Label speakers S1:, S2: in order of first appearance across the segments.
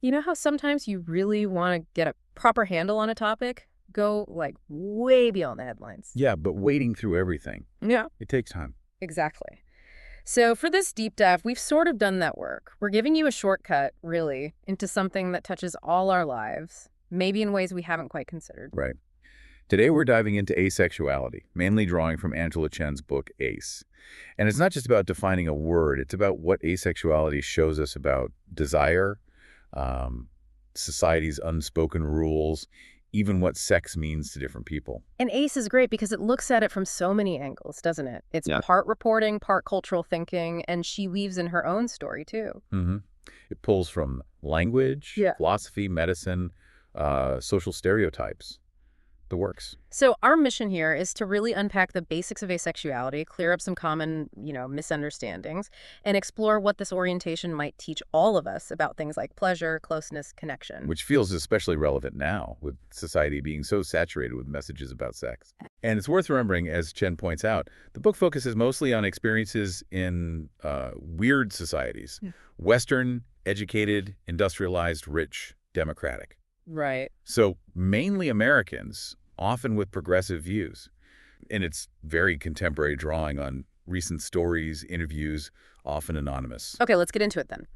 S1: You know how sometimes you really want to get a proper handle on a topic? Go, like, way beyond the headlines.
S2: Yeah, but wading through everything,
S1: Yeah.
S2: it takes time.
S1: Exactly. So for this deep dive, we've sort of done that work. We're giving you a shortcut, really, into something that touches all our lives, maybe in ways we haven't quite considered.
S2: Right. Today we're diving into asexuality, mainly drawing from Angela Chen's book, Ace. And it's not just about defining a word, it's about what asexuality shows us about desire, um, society's unspoken rules, even what sex means to different people.
S1: And ACE is great because it looks at it from so many angles, doesn't it? It's
S2: Yeah.
S1: part reporting, part cultural thinking, and she weaves in her own story, too.
S2: hmm It pulls from language,
S1: Yeah.
S2: philosophy, medicine, social stereotypes, the works.
S1: So our mission here is to really unpack the basics of asexuality, clear up some common, misunderstandings, and explore what this orientation might teach all of us about things like pleasure, closeness, connection.
S2: Which feels especially relevant now, with society being so saturated with messages about sex. And it's worth remembering, as Chen points out, the book focuses mostly on experiences in weird societies.
S1: Yeah.
S2: Western, educated, industrialized, rich, democratic.
S1: Right.
S2: So mainly Americans, often with progressive views. And it's very contemporary drawing on recent stories, interviews, often anonymous.
S1: Okay, let's get into it then.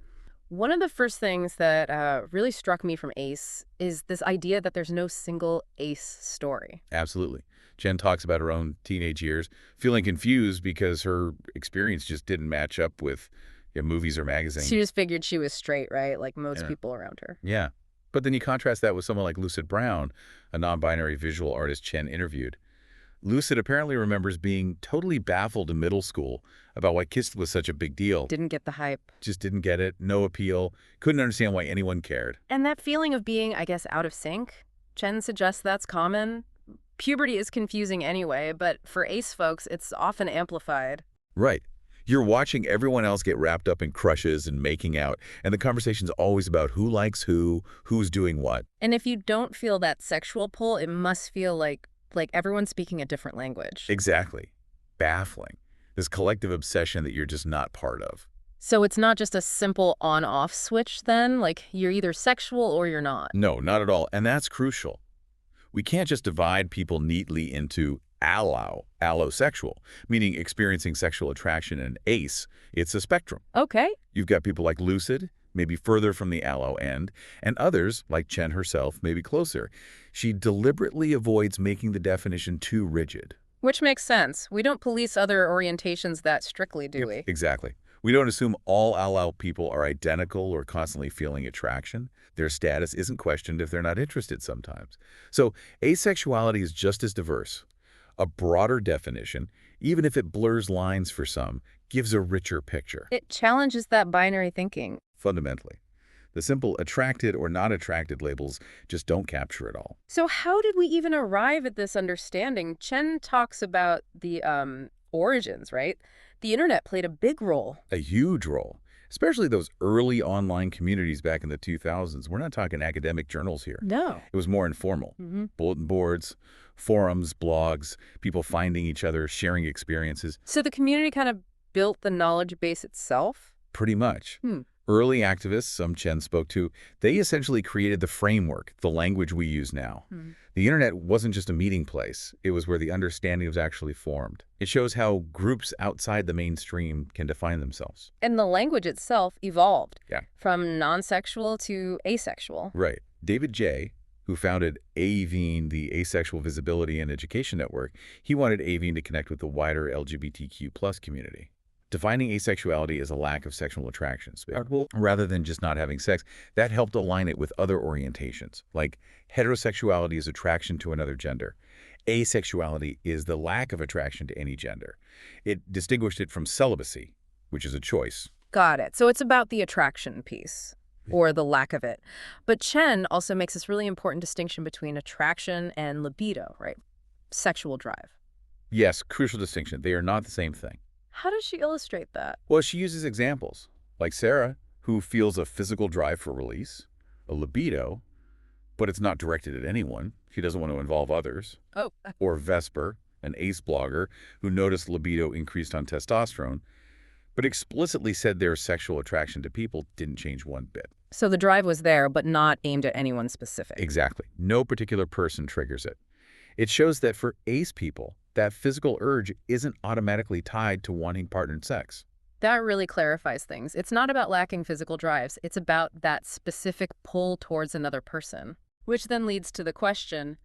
S1: One of the first things that really struck me from ACE is this idea that there's no single ACE story.
S2: Absolutely. Jen talks about her own teenage years, feeling confused because her experience just didn't match up with movies or magazines.
S1: She just figured she was straight, right? Like most
S2: Yeah.
S1: people around her.
S2: Yeah. But then you contrast that with someone like Lucid Brown, a non-binary visual artist Chen interviewed. Lucid apparently remembers being totally baffled in middle school about why kissing was such a big deal.
S1: Didn't get the hype.
S2: Just didn't get it, no appeal, couldn't understand why anyone cared.
S1: And that feeling of being, I guess, out of sync, Chen suggests that's common. Puberty is confusing anyway, but for ACE folks, it's often amplified.
S2: Right. You're watching everyone else get wrapped up in crushes and making out, and the conversation's always about who likes who, who's doing what.
S1: And if you don't feel that sexual pull, it must feel like everyone's speaking a different language.
S2: Exactly. Baffling. This collective obsession that you're just not part of.
S1: So it's not just a simple on-off switch then? Like you're either sexual or you're not.
S2: No, not at all. And that's crucial. We can't just divide people neatly into allosexual, meaning experiencing sexual attraction, and ace. It's a spectrum.
S1: Okay.
S2: You've got people like Lucid, maybe further from the allo end, and others, like Chen herself, maybe closer. She deliberately avoids making the definition too rigid.
S1: Which makes sense. We don't police other orientations that strictly, do we?
S2: Exactly. We don't assume all allo people are identical or constantly feeling attraction. Their status isn't questioned if they're not interested sometimes. So asexuality is just as diverse. A broader definition, even if it blurs lines for some, gives a richer picture.
S1: It challenges that binary thinking.
S2: Fundamentally, the simple attracted or not attracted labels just don't capture it all.
S1: So how did we even arrive at this understanding? Chen talks about the origins, right? The internet played a big role.
S2: A huge role, especially those early online communities back in the 2000s. We're not talking academic journals here.
S1: No.
S2: It was more informal. Bulletin boards, forums, blogs, people finding each other, sharing experiences.
S1: So the community kind of built the knowledge base itself?
S2: Pretty much. Early activists, some Chen spoke to, they essentially created the framework, the language we use now. The internet wasn't just a meeting place. It was where the understanding was actually formed. It shows how groups outside the mainstream can define themselves.
S1: And the language itself evolved.
S2: Yeah.
S1: From non-sexual to asexual.
S2: Right. David J., who founded AVEEN, the Asexual Visibility and Education Network, he wanted AVEEN to connect with the wider LGBTQ+ community. Defining asexuality as a lack of sexual attractions, rather than just not having sex, that helped align it with other orientations, like heterosexuality is attraction to another gender. Asexuality is the lack of attraction to any gender. It distinguished it from celibacy, which is a choice.
S1: Got it. So it's about the attraction piece, or the lack of it. But Chen also makes this really important distinction between attraction and libido, right? Sexual drive.
S2: Yes, crucial distinction. They are not the same thing.
S1: How does she illustrate that?
S2: Well, she uses examples, like Sarah, who feels a physical drive for release, a libido, but it's not directed at anyone. She doesn't want to involve others.
S1: Oh.
S2: Or Vesper, an ace blogger, who noticed libido increased on testosterone, but explicitly said their sexual attraction to people didn't change one bit.
S1: So the drive was there, but not aimed at anyone specific.
S2: Exactly. No particular person triggers it. It shows that for ace people, that physical urge isn't automatically tied to wanting partnered sex.
S1: That really clarifies things. It's not about lacking physical drives. It's about that specific pull towards another person. Which then leads to the question,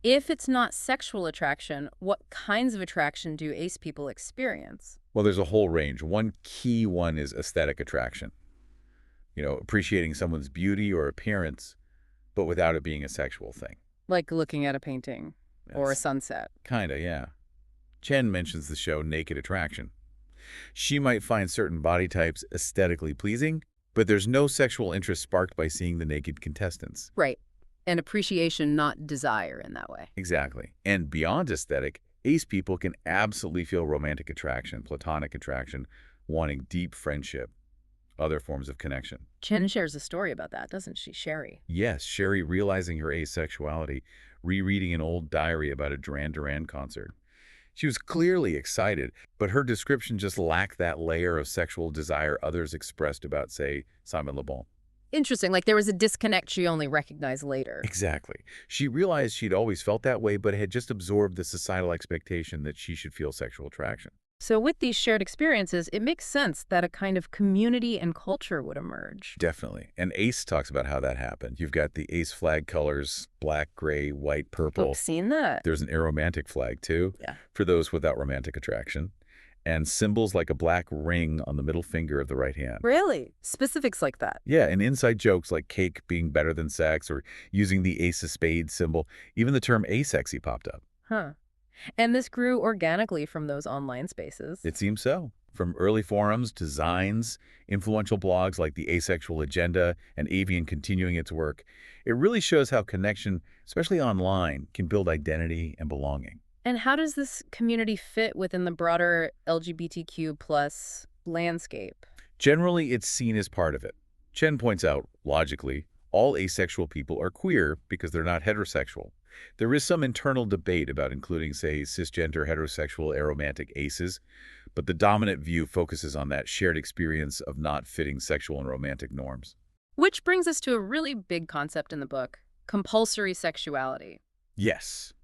S1: if it's not sexual attraction, what kinds of attraction do ace people experience?
S2: Well, there's a whole range. One key one is aesthetic attraction. Appreciating someone's beauty or appearance, but without it being a sexual thing.
S1: Like looking at a painting or a
S2: That's
S1: sunset.
S2: kinda, yeah. Chen mentions the show Naked Attraction. She might find certain body types aesthetically pleasing, but there's no sexual interest sparked by seeing the naked contestants.
S1: Right. And appreciation, not desire in that way.
S2: Exactly. And beyond aesthetic, ace people can absolutely feel romantic attraction, platonic attraction, wanting deep friendship, other forms of connection.
S1: Chen shares a story about that, doesn't she, Sherry?
S2: Yes, Sherry realizing her asexuality, rereading an old diary about a Duran Duran concert. She was clearly excited, but her description just lacked that layer of sexual desire others expressed about, say, Simon Le Bon.
S1: Interesting, like there was a disconnect she only recognized later.
S2: Exactly. She realized she'd always felt that way, but had just absorbed the societal expectation that she should feel sexual attraction.
S1: So with these shared experiences, it makes sense that a kind of community and culture would emerge.
S2: Definitely. And Ace talks about how that happened. You've got the Ace flag colors, black, gray, white, purple.
S1: I've seen that.
S2: There's an aromantic flag, too,
S1: Yeah.
S2: for those without romantic attraction. And symbols like a black ring on the middle finger of the right hand.
S1: Really? Specifics like that?
S2: Yeah, and inside jokes like cake being better than sex or using the ace of spades symbol. Even the term asexy popped up.
S1: Huh. And this grew organically from those online spaces.
S2: It seems so. From early forums to Zines, influential blogs like the Asexual Agenda and Avian continuing its work, it really shows how connection, especially online, can build identity and belonging.
S1: And how does this community fit within the broader LGBTQ plus landscape?
S2: Generally, it's seen as part of it. Chen points out, logically, all asexual people are queer because they're not heterosexual. There is some internal debate about including, say, cisgender heterosexual aromantic aces, but the dominant view focuses on that shared experience of not fitting sexual and romantic norms.
S1: Which brings us to a really big concept in the book, compulsory sexuality.
S2: Yes,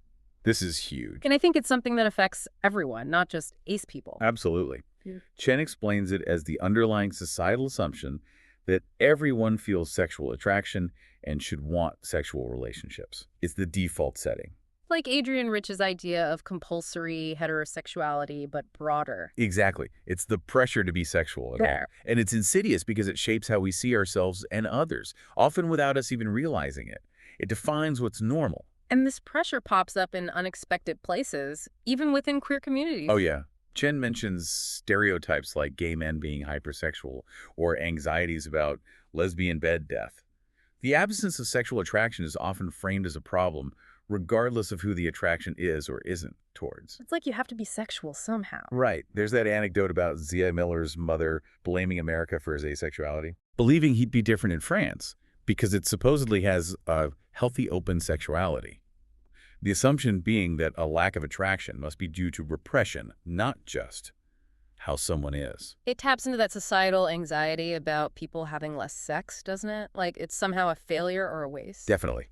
S2: this is huge.
S1: And I think it's something that affects everyone, not just ace people.
S2: Absolutely.
S1: Yeah.
S2: Chen explains it as the underlying societal assumption that everyone feels sexual attraction and should want sexual relationships. It's the default setting.
S1: Like Adrian Rich's idea of compulsory heterosexuality, but broader.
S2: Exactly. It's the pressure to be sexual at all.
S1: There.
S2: And it's insidious because it shapes how we see ourselves and others, often without us even realizing it. It defines what's normal.
S1: And this pressure pops up in unexpected places, even within queer communities.
S2: Oh, yeah. Chen mentions stereotypes like gay men being hypersexual or anxieties about lesbian bed death. The absence of sexual attraction is often framed as a problem, regardless of who the attraction is or isn't towards.
S1: It's like you have to be sexual somehow.
S2: Right. There's that anecdote about Zia Miller's mother blaming America for his asexuality, believing he'd be different in France because it supposedly has a healthy open sexuality. The assumption being that a lack of attraction must be due to repression, not just how someone is.
S1: It taps into that societal anxiety about people having less sex, doesn't it? Like it's somehow a failure or a waste.
S2: Definitely.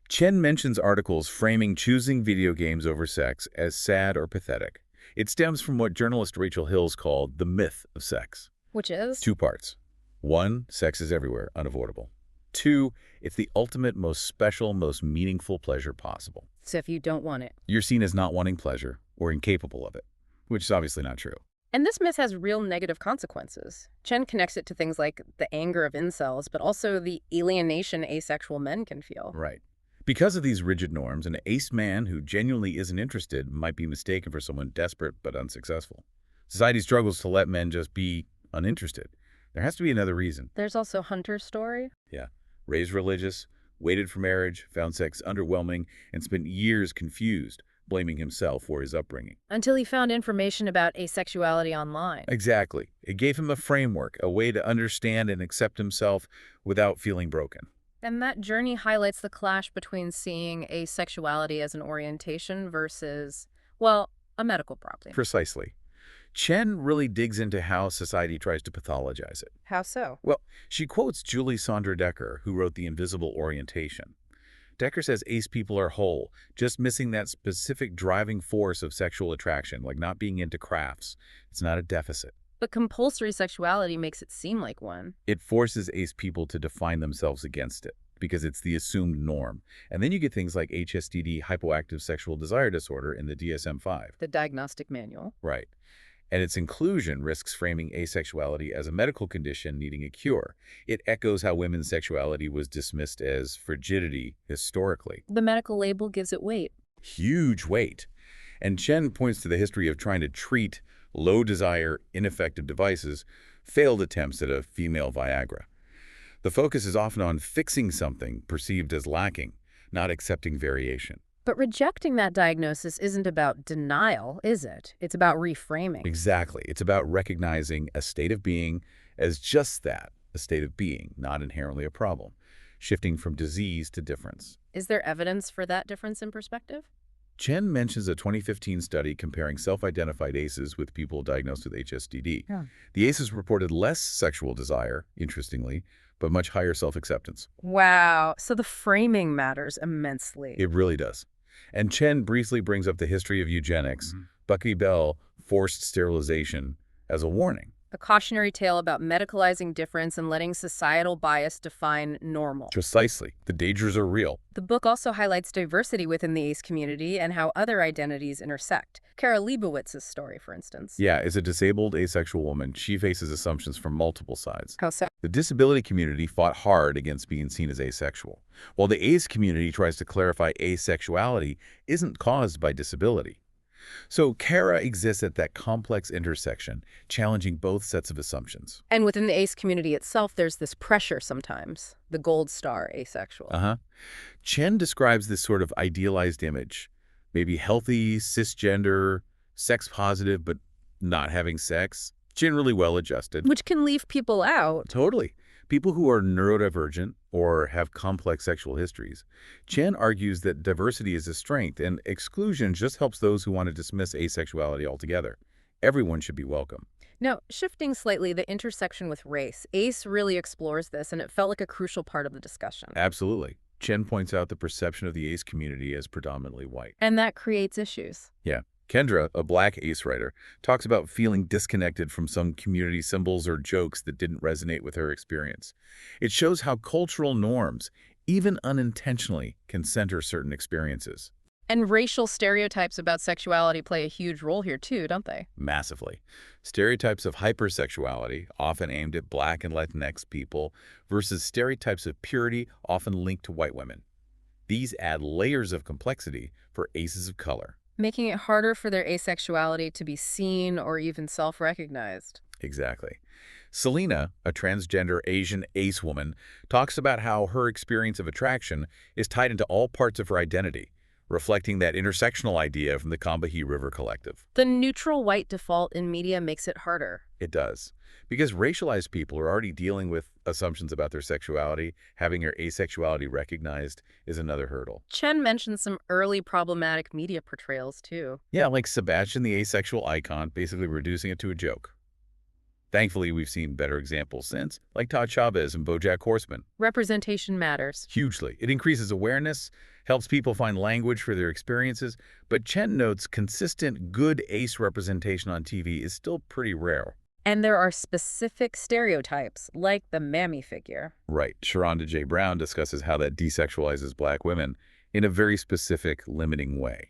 S2: Chen mentions articles framing choosing video games over sex as sad or pathetic. It stems from what journalist Rachel Hills called the myth of sex.
S1: Which is?
S2: 2 parts. 1, sex is everywhere, unavoidable. 2, it's the ultimate, most special, most meaningful pleasure possible.
S1: So if you don't want it.
S2: You're seen as not wanting pleasure or incapable of it, which is obviously not true.
S1: And this myth has real negative consequences. Chen connects it to things like the anger of incels, but also the alienation asexual men can feel.
S2: Right. Because of these rigid norms, an ace man who genuinely isn't interested might be mistaken for someone desperate but unsuccessful. Society struggles to let men just be uninterested. There has to be another reason.
S1: There's also Hunter's story.
S2: Yeah. Raised religious, waited for marriage, found sex underwhelming, and spent years confused, blaming himself for his upbringing.
S1: Until he found information about asexuality online.
S2: Exactly. It gave him a framework, a way to understand and accept himself without feeling broken.
S1: And that journey highlights the clash between seeing asexuality as an orientation versus, well, a medical problem.
S2: Precisely. Chen really digs into how society tries to pathologize it.
S1: How so?
S2: Well, she quotes Julie Sondra Decker, who wrote The Invisible Orientation. Decker says ace people are whole, just missing that specific driving force of sexual attraction, like not being into crafts. It's not a deficit.
S1: But compulsory sexuality makes it seem like one.
S2: It forces ace people to define themselves against it because it's the assumed norm. And then you get things like HSDD, hypoactive sexual desire disorder, in the DSM-5.
S1: The diagnostic manual.
S2: Right. And its inclusion risks framing asexuality as a medical condition needing a cure. It echoes how women's sexuality was dismissed as frigidity historically.
S1: The medical label gives it weight.
S2: Huge weight. And Chen points to the history of trying to treat low-desire, ineffective devices, failed attempts at a female Viagra. The focus is often on fixing something perceived as lacking, not accepting variation.
S1: But rejecting that diagnosis isn't about denial, is it? It's about reframing.
S2: Exactly. It's about recognizing a state of being as just that, a state of being, not inherently a problem, shifting from disease to difference.
S1: Is there evidence for that difference in perspective?
S2: Chen mentions a 2015 study comparing self-identified aces with people diagnosed with HSDD.
S1: Yeah.
S2: The aces reported less sexual desire, interestingly, but much higher self-acceptance.
S1: Wow. So the framing matters immensely.
S2: It really does. And Chen briefly brings up the history of eugenics, Bucky Bell, forced sterilization, as a warning.
S1: A cautionary tale about medicalizing difference and letting societal bias define normal.
S2: Precisely. The dangers are real.
S1: The book also highlights diversity within the ace community and how other identities intersect. Kara Leibowitz's story, for instance.
S2: Yeah, as a disabled asexual woman, she faces assumptions from multiple sides.
S1: How so?
S2: The disability community fought hard against being seen as asexual, while the ace community tries to clarify asexuality isn't caused by disability. So Kara exists at that complex intersection, challenging both sets of assumptions.
S1: And within the ace community itself, there's this pressure sometimes, the gold star asexual.
S2: Chen describes this sort of idealized image, maybe healthy, cisgender, sex-positive, but not having sex, generally well-adjusted.
S1: Which can leave people out.
S2: Totally. People who are neurodivergent or have complex sexual histories. Chen argues that diversity is a strength and exclusion just helps those who want to dismiss asexuality altogether. Everyone should be welcome.
S1: Now, shifting slightly, the intersection with race. Ace really explores this, and it felt like a crucial part of the discussion.
S2: Absolutely. Chen points out the perception of the ace community as predominantly white.
S1: And that creates issues.
S2: Yeah. Kendra, a black ace writer, talks about feeling disconnected from some community symbols or jokes that didn't resonate with her experience. It shows how cultural norms, even unintentionally, can center certain experiences.
S1: And racial stereotypes about sexuality play a huge role here too, don't they?
S2: Massively. Stereotypes of hypersexuality, often aimed at Black and Latinx people, versus stereotypes of purity, often linked to white women. These add layers of complexity for aces of color.
S1: Making it harder for their asexuality to be seen or even self-recognized.
S2: Exactly. Selena, a transgender Asian ace woman, talks about how her experience of attraction is tied into all parts of her identity, reflecting that intersectional idea from the Combahee River Collective.
S1: The neutral white default in media makes it harder.
S2: It does. Because racialized people are already dealing with assumptions about their sexuality, having their asexuality recognized is another hurdle.
S1: Chen mentioned some early problematic media portrayals, too.
S2: Yeah, like Sebastian the asexual icon, basically reducing it to a joke. Thankfully, we've seen better examples since, like Todd Chavez and BoJack Horseman.
S1: Representation matters.
S2: Hugely. It increases awareness, helps people find language for their experiences, but Chen notes consistent, good ace representation on TV is still pretty rare.
S1: And there are specific stereotypes, like the mammy figure.
S2: Right. Sharonda J. Brown discusses how that desexualizes Black women in a very specific, limiting way.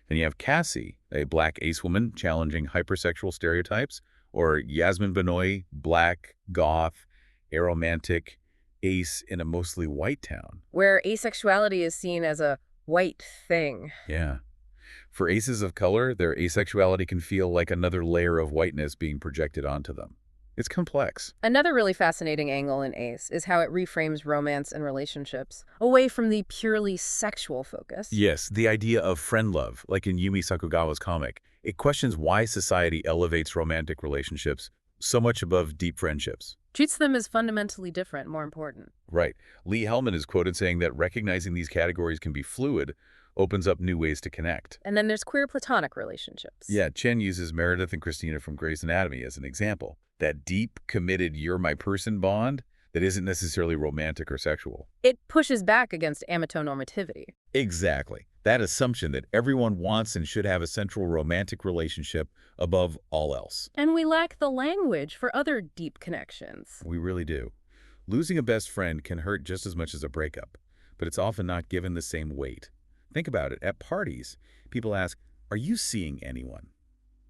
S2: And you have Cassie, a Black ace woman challenging hypersexual stereotypes, or Yasmin Benoit, Black, goth, aromantic, ace in a mostly white town.
S1: Where asexuality is seen as a white thing.
S2: Yeah. For aces of color, their asexuality can feel like another layer of whiteness being projected onto them. It's complex.
S1: Another really fascinating angle in Ace is how it reframes romance and relationships, away from the purely sexual focus.
S2: Yes, the idea of friend love, like in Yumi Sakugawa's comic. It questions why society elevates romantic relationships so much above deep friendships.
S1: Treats them as fundamentally different, more important.
S2: Right. Lee Hellman is quoted saying that recognizing these categories can be fluid, opens up new ways to connect.
S1: And then there's queer platonic relationships.
S2: Yeah, Chen uses Meredith and Christina from Grey's Anatomy as an example. That deep, committed, you're my person bond that isn't necessarily romantic or sexual.
S1: It pushes back against amatonormativity.
S2: Exactly. That assumption that everyone wants and should have a central romantic relationship above all else.
S1: And we lack the language for other deep connections.
S2: We really do. Losing a best friend can hurt just as much as a breakup, but it's often not given the same weight. Think about it. At parties, people ask, are you seeing anyone?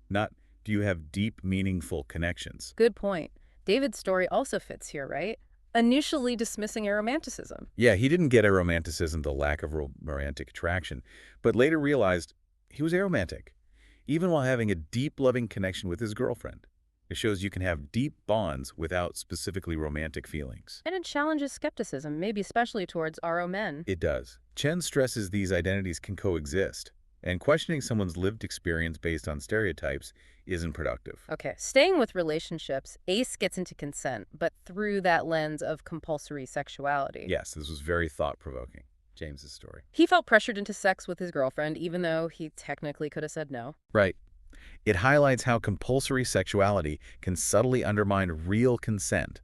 S2: Not, do you have deep, meaningful connections?
S1: Good point. David's story also fits here, right? Initially dismissing aromanticism.
S2: Yeah, he didn't get aromanticism, the lack of romantic attraction, but later realized he was aromantic, even while having a deep, loving connection with his girlfriend. It shows you can have deep bonds without specifically romantic feelings.
S1: And it challenges skepticism, maybe especially towards RO men.
S2: It does. Chen stresses these identities can coexist, and questioning someone's lived experience based on stereotypes isn't productive.
S1: Okay, staying with relationships, Ace gets into consent, but through that lens of compulsory sexuality.
S2: Yes, this was very thought-provoking, James's story.
S1: He felt pressured into sex with his girlfriend, even though he technically could have said no.
S2: Right. It highlights how compulsory sexuality can subtly undermine real consent.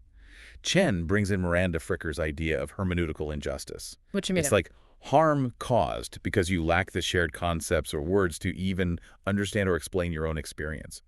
S2: Chen brings in Miranda Fricker's idea of hermeneutical injustice.
S1: What you mean?
S2: It's like harm caused because you lack the shared concepts or words to even understand or explain your own experience.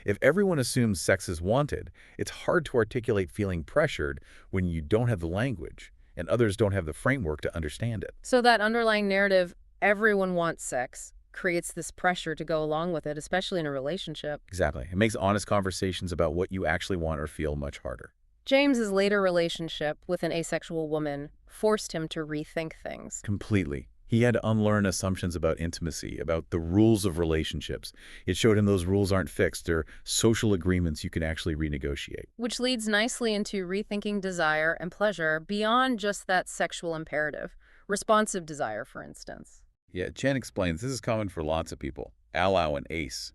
S2: If everyone assumes sex is wanted, it's hard to articulate feeling pressured when you don't have the language and others don't have the framework to understand it.
S1: So that underlying narrative, everyone wants sex, creates this pressure to go along with it, especially in a relationship.
S2: Exactly. It makes honest conversations about what you actually want or feel much harder.
S1: James's later relationship with an asexual woman forced him to rethink things.
S2: Completely. He had to unlearn assumptions about intimacy, about the rules of relationships. It showed him those rules aren't fixed. They're social agreements you can actually renegotiate.
S1: Which leads nicely into rethinking desire and pleasure beyond just that sexual imperative. Responsive desire, for instance.
S2: Yeah, Chen explains this is common for lots of people. Allow and Ace.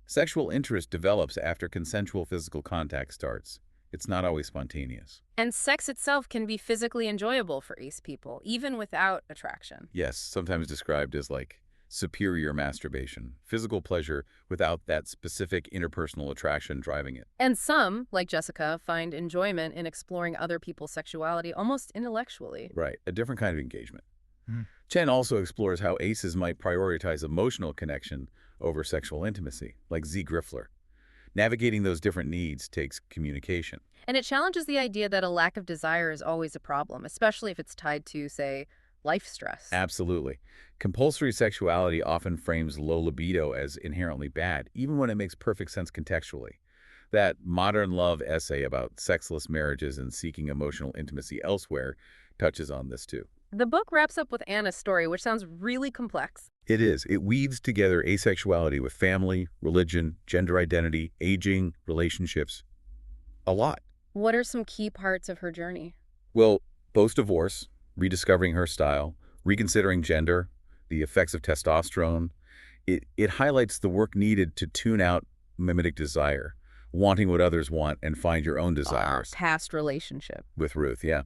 S2: Sexual interest develops after consensual physical contact starts. It's not always spontaneous.
S1: And sex itself can be physically enjoyable for ace people, even without attraction.
S2: Yes, sometimes described as like superior masturbation, physical pleasure without that specific interpersonal attraction driving it.
S1: And some, like Jessica, find enjoyment in exploring other people's sexuality almost intellectually.
S2: Right, a different kind of engagement. Chen also explores how aces might prioritize emotional connection over sexual intimacy, like Z. Griffler. Navigating those different needs takes communication.
S1: And it challenges the idea that a lack of desire is always a problem, especially if it's tied to, say, life stress.
S2: Absolutely. Compulsory sexuality often frames low libido as inherently bad, even when it makes perfect sense contextually. That modern love essay about sexless marriages and seeking emotional intimacy elsewhere touches on this too.
S1: The book wraps up with Anna's story, which sounds really complex.
S2: It is. It weaves together asexuality with family, religion, gender identity, aging, relationships. A lot.
S1: What are some key parts of her journey?
S2: Well, post-divorce, rediscovering her style, reconsidering gender, the effects of testosterone. It highlights the work needed to tune out mimetic desire, wanting what others want and find your own desires.
S1: Past relationship.
S2: With Ruth, yeah.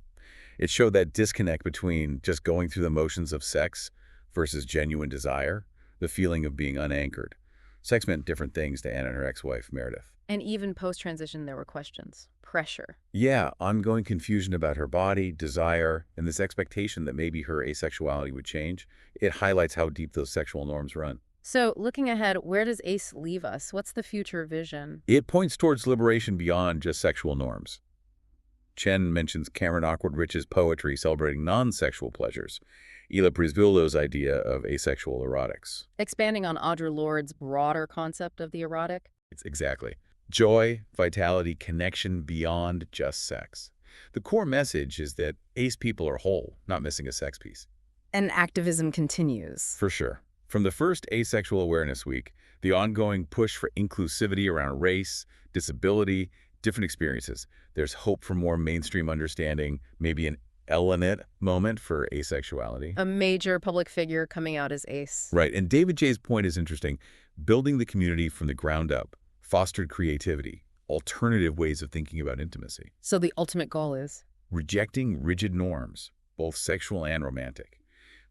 S2: It showed that disconnect between just going through the motions of sex versus genuine desire, the feeling of being unanchored. Sex meant different things to Anna and her ex-wife, Meredith.
S1: And even post-transition, there were questions. Pressure.
S2: Yeah, ongoing confusion about her body, desire, and this expectation that maybe her asexuality would change. It highlights how deep those sexual norms run.
S1: So, looking ahead, where does Ace leave us? What's the future vision?
S2: It points towards liberation beyond just sexual norms. Chen mentions Cameron Awkward-Rich's poetry celebrating non-sexual pleasures, Ila Prisvillo's idea of asexual erotics.
S1: Expanding on Audre Lorde's broader concept of the erotic?
S2: It's exactly. Joy, vitality, connection beyond just sex. The core message is that ace people are whole, not missing a sex piece.
S1: And activism continues.
S2: For sure. From the first Asexual Awareness Week, the ongoing push for inclusivity around race, disability, different experiences. There's hope for more mainstream understanding, maybe an Elenet moment for asexuality.
S1: A major public figure coming out as ace.
S2: Right, and David J's point is interesting. Building the community from the ground up, fostered creativity, alternative ways of thinking about intimacy.
S1: So the ultimate goal is?
S2: Rejecting rigid norms, both sexual and romantic.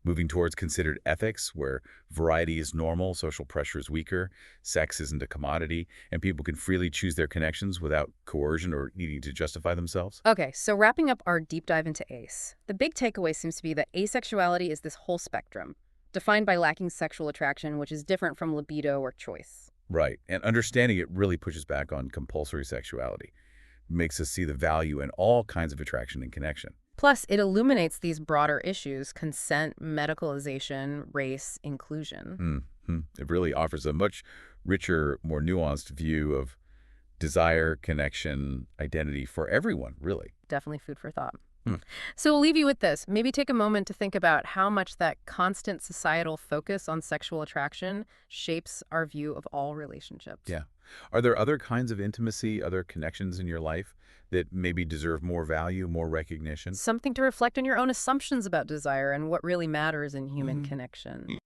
S2: moving towards considered ethics, where variety is normal, social pressure is weaker, sex isn't a commodity, and people can freely choose their connections without coercion or needing to justify themselves.
S1: Okay, so wrapping up our deep dive into ACE, the big takeaway seems to be that asexuality is this whole spectrum, defined by lacking sexual attraction, which is different from libido or choice.
S2: Right, and understanding it really pushes back on compulsory sexuality, makes us see the value in all kinds of attraction and connection.
S1: Plus, it illuminates these broader issues: consent, medicalization, race, inclusion.
S2: It really offers a much richer, more nuanced view of desire, connection, identity for everyone, really.
S1: Definitely food for thought.
S2: Hmm.
S1: So we'll leave you with this. Maybe take a moment to think about how much that constant societal focus on sexual attraction shapes our view of all relationships.
S2: Yeah. Are there other kinds of intimacy, other connections in your life that maybe deserve more value, more recognition?
S1: Something to reflect on your own assumptions about desire and what really matters in human
S2: Mhm.
S1: connection.